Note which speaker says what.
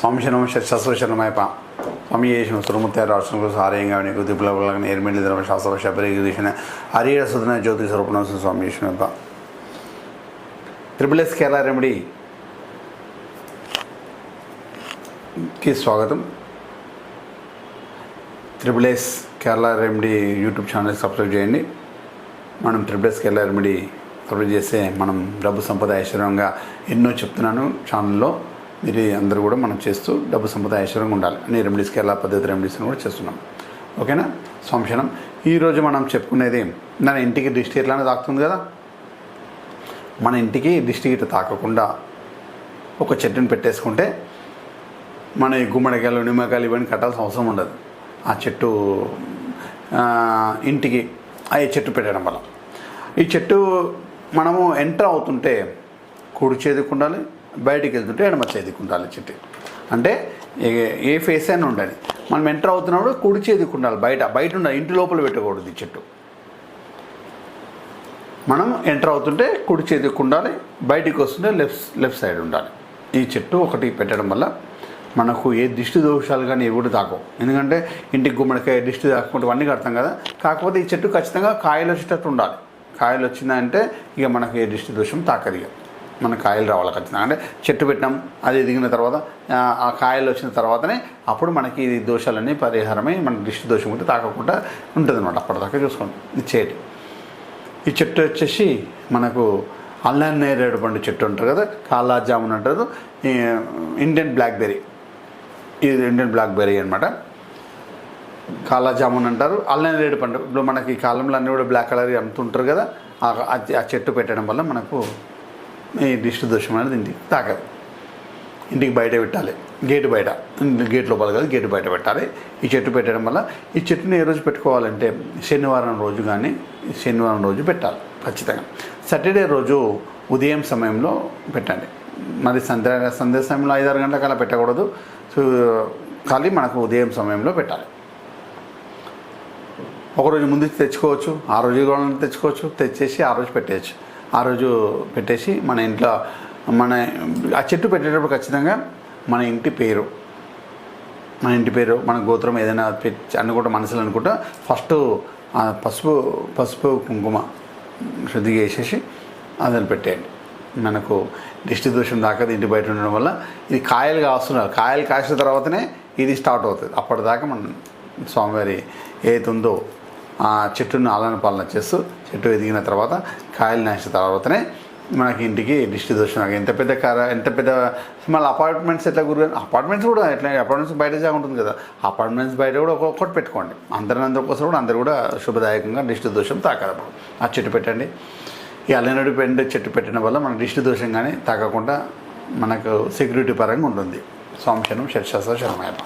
Speaker 1: స్వామి శరణం శస్త్రశరణమయ్యప్ప స్వామి యేసు సురముత్యారు రాష్ట్రంలో సారేయంగా నీకు దిప్పులగని ఏర్మెల్లి ధర్మ శాస్త్ర శబరిగిరిషణ హరిహర సుధన జ్యోతి స్వరూపణ స్వామి యేసునప్ప ట్రిపుల్ కేరళ రెమెడీకి స్వాగతం. Triple Kerala remedy YouTube channel subscribe చేయండి. మనం ట్రిపుల్ కేరళ రెమెడీ సబ్స్క్రైబ్ చేస్తే మనం డబ్బు సంపద ఐశ్వర్యంగా ఎన్నో చెప్తున్నాను ఛానల్లో. మీరు అందరూ కూడా మనం చేస్తూ డబ్బు సంపద ఐశ్వర్యంగా ఉండాలి అని రెమెడీస్ కేరళ పద్ధతి రెమెడీస్ని కూడా చేస్తున్నాం. ఓకేనా? సంశయం. ఈరోజు మనం చెప్పుకునేది మన ఇంటికి దిష్టి ఎట్లానే తాకుతుంది కదా, మన ఇంటికి దిష్టి గిట్ట తాకకుండా ఒక చెట్టుని పెట్టేసుకుంటే మన ఈ గుమ్మడికాయలు నిమ్మకాయలు ఇవన్నీ కట్టాల్సిన అవసరం ఉండదు. ఆ చెట్టు ఇంటికి ఈ చెట్టు పెట్టడం వల్ల ఈ చెట్టు మనము ఎంటర్ అవుతుంటే కుడి చేతికి ఉండాలి, బయటికి వెళ్తుంటే ఎడమ చేతికి ఉండాలి. చెట్టు అంటే ఏ ఫేస్ అయినా ఉండాలి. మనం ఎంటర్ అవుతున్నప్పుడు కుడి చేతికి ఉండాలి, బయట ఉండాలి, ఇంటి లోపల పెట్టకూడదు. ఈ చెట్టు మనం ఎంటర్ అవుతుంటే కుడి చేతికి ఉండాలి, బయటికి వస్తుంటే లెఫ్ట్ సైడ్ ఉండాలి. ఈ చెట్టు ఒకటి పెట్టడం వల్ల మనకు ఏ దిష్టి దోషాలు కానీ ఏవి కూడా తాకవు. ఎందుకంటే ఇంటికి గుమ్మడికాయ దిష్టి తాకుంటే అన్నీ కడతాం కదా. కాకపోతే ఈ చెట్టు ఖచ్చితంగా కాయలు వచ్చేటట్టు ఉండాలి. కాయలు వచ్చిందంటే ఇక మనకు ఏ దిష్టి దోషం తాకదు. ఇక మన కాయలు రావాలి ఖచ్చితంగా. అంటే చెట్టు పెట్టినాం, అది ఎదిగిన తర్వాత ఆ కాయలు వచ్చిన తర్వాతనే అప్పుడు మనకి ఈ దోషాలన్నీ పరిహారమై మనకి దిష్టి దోషం ఉంటే తాకకుండా ఉంటుంది అనమాట. అప్పటిదాకా చూసుకోండి. ఇది చేయండి. ఈ చెట్టు వచ్చేసి మనకు అల్లం నేరేడు పండు చెట్టు ఉంటారు కదా, కాలా జామున్ అంటారు, ఇండియన్ బ్లాక్బెర్రీ. ఇది ఇండియన్ బ్లాక్బెర్రీ అనమాట. కాలా జామున్ అంటారు, అల్లం నేరేడు పండు. ఇప్పుడు మనకి ఈ కాలంలో అన్నీ కూడా బ్లాక్ కలర్ అమ్ముతుంటారు కదా. ఆ చెట్టు పెట్టడం వల్ల మనకు ఈ దిష్టి దోషం అనేది ఇంటికి తాకదు. ఇంటికి బయట పెట్టాలి, గేటు లోపల కాదు, గేటు బయట పెట్టాలి. ఈ చెట్టు పెట్టడం వల్ల ఈ చెట్టుని ఏ రోజు పెట్టుకోవాలంటే శనివారం రోజు కానీ శనివారం రోజు పెట్టాలి ఖచ్చితంగా. సాటర్డే రోజు ఉదయం సమయంలో పెట్టండి. మరి సంధ్య సమయంలో 5-6 గంటలకు అలా పెట్టకూడదు. సో ఖాళీ మనకు ఉదయం సమయంలో పెట్టాలి. ఒకరోజు ముందు తెచ్చుకోవచ్చు, ఆ రోజు తెచ్చుకోవచ్చు, తెచ్చేసి ఆ రోజు పెట్టేయచ్చు. ఆ రోజు పెట్టేసి మన ఇంట్లో ఆ చెట్టు పెట్టేటప్పుడు ఖచ్చితంగా మన ఇంటి పేరు, మన గోత్రం ఏదైనా అనుకుంటా మనసులో అనుకుంటా ఫస్ట్ పసుపు కుంకుమ శుద్ధిగా వేసేసి అదని పెట్టేయండి. మనకు దిష్టి దోషం దాకా ఇంటి బయట ఉండడం వల్ల ఇది కాయలు కాస్తున్నారు. కాయలు కాసిన తర్వాతనే ఇది స్టార్ట్ అవుతుంది. అప్పటిదాకా మనం స్వామివారి ఏదైతుందో ఆ చెట్టును ఆలన పాలన చేస్తూ చెట్టు ఎదిగిన తర్వాత కాయలు నాసిన తర్వాతనే మనకి ఇంటికి దిష్టి దోషం. ఎంత పెద్ద మళ్ళీ అపార్ట్మెంట్స్ ఎట్లా అపార్ట్మెంట్స్ కూడా అపార్ట్మెంట్స్ బయట జాగా ఉంటుంది కదా, అపార్ట్మెంట్స్ బయట కూడా ఒక్కొక్కటి పెట్టుకోండి. అందరి కోసం కూడా అందరు కూడా శుభదాయకంగా దిష్టి దోషం తాకదు. ఆ చెట్టు పెట్టండి. ఈ అల్లనేడు చెట్టు పెట్టడం వల్ల మన దిష్టి దోషం కానీ తాకకుండా మనకు సెక్యూరిటీ పరంగా ఉంటుంది. స్వామి శరణం శరణమయ్యప్ప.